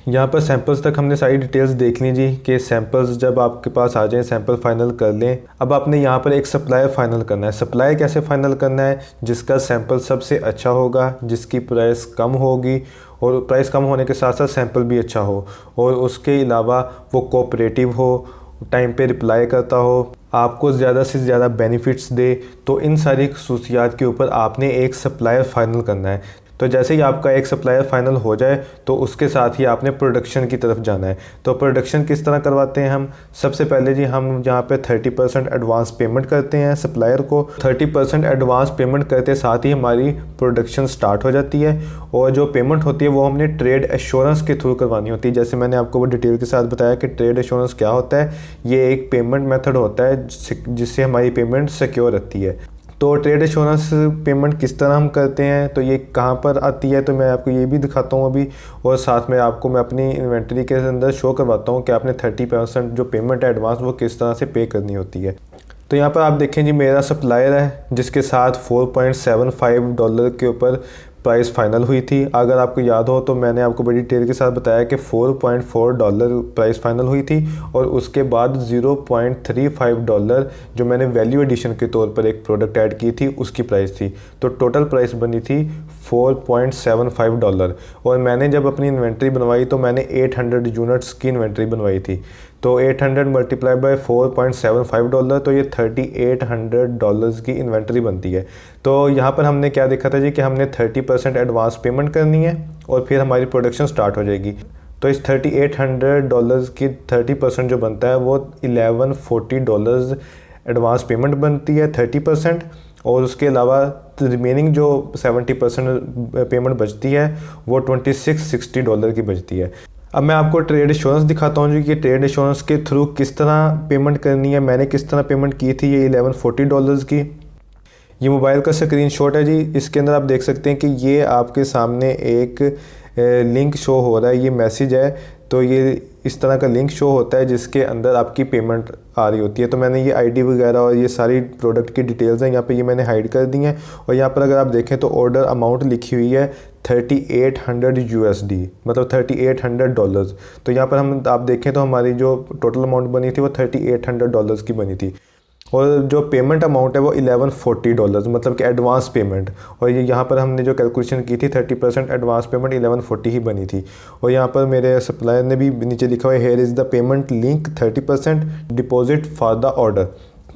यहाँ पर सैंपल्स तक हमने सारी डिटेल्स देख ली जी कि सैंपल्स जब आपके पास आ जाएं सैंपल फाइनल कर लें। अब आपने यहाँ पर एक सप्लायर फाइनल करना है। सप्लायर कैसे फाइनल करना है? जिसका सैंपल सबसे अच्छा होगा, जिसकी प्राइस कम होगी और प्राइस कम होने के साथ साथ सैंपल भी अच्छा हो, और उसके अलावा वो कोऑपरेटिव हो, टाइम पे रिप्लाई करता हो, आपको ज़्यादा से ज़्यादा बेनिफिट्स दे। तो इन सारी खसूसियात के ऊपर आपने एक सप्लायर फाइनल करना है। तो जैसे ही आपका एक सप्लायर फाइनल हो जाए तो उसके साथ ही आपने प्रोडक्शन की तरफ जाना है। तो प्रोडक्शन किस तरह करवाते हैं हम? सबसे पहले जी हम यहाँ पे 30% एडवांस पेमेंट करते हैं सप्लायर को। 30% एडवांस पेमेंट करते साथ ही हमारी प्रोडक्शन स्टार्ट हो जाती है। और जो पेमेंट होती है वो हमने ट्रेड एश्योरेंस के थ्रू करवानी होती है। जैसे मैंने आपको वो डिटेल के साथ बताया कि ट्रेड एश्योरेंस क्या होता है। ये एक पेमेंट मेथड होता है जिससे हमारी पेमेंट सिक्योर रहती है। तो ट्रेड एश्योरेंस पेमेंट किस तरह हम करते हैं, तो ये कहाँ पर आती है, तो मैं आपको ये भी दिखाता हूँ अभी। और साथ में आपको मैं अपनी इन्वेंट्री के अंदर शो करवाता हूँ कि आपने 30% जो पेमेंट है एडवांस वो किस तरह से पे करनी होती है। तो यहाँ पर आप देखें जी, मेरा सप्लायर है जिसके साथ $4.75 के ऊपर प्राइस फाइनल हुई थी। अगर आपको याद हो तो मैंने आपको बड़ी डिटेल के साथ बताया कि $4.4 प्राइस फाइनल हुई थी, और उसके बाद $0.35 जो मैंने वैल्यू एडिशन के तौर पर एक प्रोडक्ट ऐड की थी उसकी प्राइस थी। तो टोटल प्राइस बनी थी $4.75। और मैंने जब अपनी इन्वेंट्री बनवाई तो मैंने 800 यूनिट्स की इन्वेंट्री बनवाई थी। तो 800 मल्टीप्लाई बाय $4.75, तो ये $3800 की इन्वेंट्री बनती है। तो यहाँ पर हमने क्या देखा था जी कि हमने 30% एडवांस पेमेंट करनी है और फिर हमारी प्रोडक्शन स्टार्ट हो जाएगी। तो इस $3800 की 30% जो बनता है वो $1140 एडवांस पेमेंट बनती है 30%। और उसके अलावा रिमेनिंग जो 70% पेमेंट बचती है वो $2660 की बचती है। अब मैं आपको ट्रेड एश्योरेंस दिखाता हूँ जी कि ट्रेड एश्योरेंस के थ्रू किस तरह पेमेंट करनी है। मैंने किस तरह पेमेंट की थी ये $1140 की। ये मोबाइल का स्क्रीनशॉट है जी। इसके अंदर आप देख सकते हैं कि ये आपके सामने एक लिंक शो हो रहा है, ये मैसेज है। तो ये इस तरह का लिंक शो होता है जिसके अंदर आपकी पेमेंट आ रही होती है। तो मैंने ये आईडी वगैरह और ये सारी प्रोडक्ट की डिटेल्स हैं यहाँ पे, ये मैंने हाइड कर दी हैं। और यहाँ पर अगर आप देखें तो ऑर्डर अमाउंट लिखी हुई है $3800 मतलब $3800। तो यहाँ पर हम आप देखें तो हमारी जो टोटल अमाउंट बनी थी वो $3800 की बनी थी। और जो पेमेंट अमाउंट है वो $1140 मतलब कि एडवांस पेमेंट। और ये यहाँ पर हमने जो कैलकुलेशन की थी 30% एडवांस पेमेंट 1140 ही बनी थी। और यहाँ पर मेरे सप्लायर ने भी नीचे लिखा हुआ है here is the payment link 30% deposit for the order.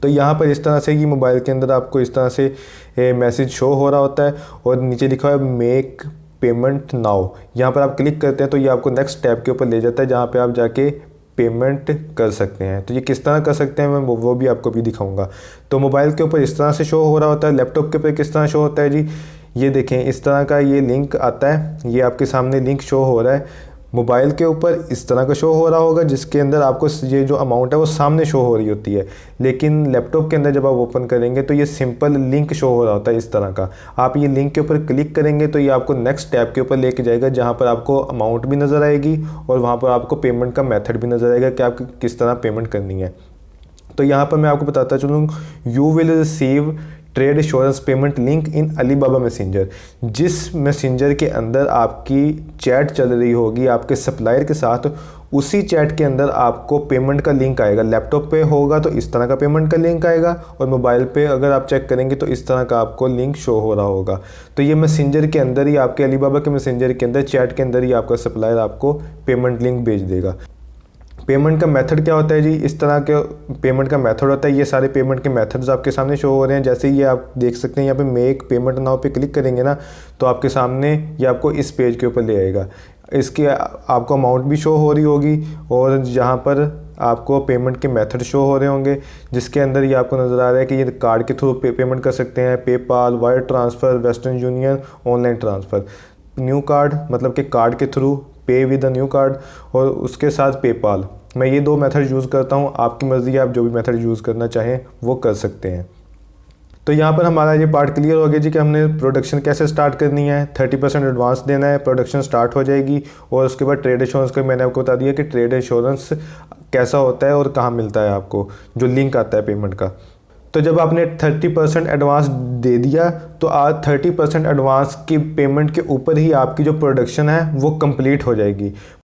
तो यहाँ पर इस तरह से ये मोबाइल के अंदर आपको इस तरह से मैसेज शो हो रहा होता है और नीचे लिखा हुआ है मेक पेमेंट नाउ। यहाँ पर आप क्लिक करते हैं तो ये आपको नेक्स्ट टैब के ऊपर ले जाता है जहाँ पे आप जाके पेमेंट कर सकते हैं। तो ये किस तरह कर सकते हैं मैं वो भी आपको भी दिखाऊंगा। तो मोबाइल के ऊपर इस तरह से शो हो रहा होता है। लैपटॉप के ऊपर किस तरह शो होता है जी, ये देखें इस तरह का ये लिंक आता है, ये आपके सामने लिंक शो हो रहा है। मोबाइल के ऊपर इस तरह का शो हो रहा होगा जिसके अंदर आपको ये जो अमाउंट है वो सामने शो हो रही होती है। लेकिन लैपटॉप के अंदर जब आप ओपन करेंगे तो ये सिंपल लिंक शो हो रहा होता है इस तरह का। आप ये लिंक के ऊपर क्लिक करेंगे तो ये आपको नेक्स्ट टैब के ऊपर लेके जाएगा जहाँ पर आपको अमाउंट भी नज़र आएगी और वहाँ पर आपको पेमेंट का मेथड भी नज़र आएगा कि आपको किस तरह पेमेंट करनी है। तो यहाँ पर मैं आपको बताता चलूँ, you will receive trade assurance payment link in Alibaba messenger. जिस मैसेंजर के अंदर आपकी चैट चल रही होगी आपके सप्लायर के साथ, उसी चैट के अंदर आपको पेमेंट का लिंक आएगा। लैपटॉप पे होगा तो इस तरह का पेमेंट का लिंक आएगा और मोबाइल पे अगर आप चेक करेंगे तो इस तरह का आपको लिंक शो हो रहा होगा। तो ये मैसेंजर के अंदर ही आपके अलीबाबा के मैसेंजर के अंदर चैट के अंदर ही आपका सप्लायर आपको पेमेंट लिंक भेज देगा। पेमेंट का मेथड क्या होता है जी, इस तरह के पेमेंट का मेथड होता है। ये सारे पेमेंट के मेथड्स आपके सामने शो हो रहे हैं। जैसे ये आप देख सकते हैं यहाँ पे मेक पेमेंट नाउ पे क्लिक करेंगे ना तो आपके सामने ये आपको इस पेज के ऊपर ले आएगा। इसके आपको अमाउंट भी शो हो रही होगी और जहाँ पर आपको पेमेंट के मेथड शो हो रहे होंगे जिसके अंदर ये आपको नज़र आ रहा है कि ये कार्ड के थ्रू पेमेंट कर सकते हैं, PayPal, wire transfer, western union, online transfer. New card मतलब कि कार्ड के थ्रू, पे विद द न्यू कार्ड, और उसके साथ पेपाल। मैं ये दो मेथड यूज़ करता हूँ, आपकी मर्ज़ी है, आप जो भी मेथड यूज़ करना चाहें वो कर सकते हैं। तो यहाँ पर हमारा ये पार्ट क्लियर हो गया जी कि हमने प्रोडक्शन कैसे स्टार्ट करनी है। 30% एडवांस देना है, प्रोडक्शन स्टार्ट हो जाएगी। और उसके बाद ट्रेड एश्योरेंस का मैंने आपको बता दिया कि ट्रेड एश्योरेंस कैसा होता है और कहाँ मिलता है आपको, जो लिंक आता है पेमेंट का। तो जब आपने 30% एडवांस दे दिया तो आज 30% एडवांस की पेमेंट के ऊपर ही आपकी जो प्रोडक्शन है वो कंप्लीट हो जाएगी।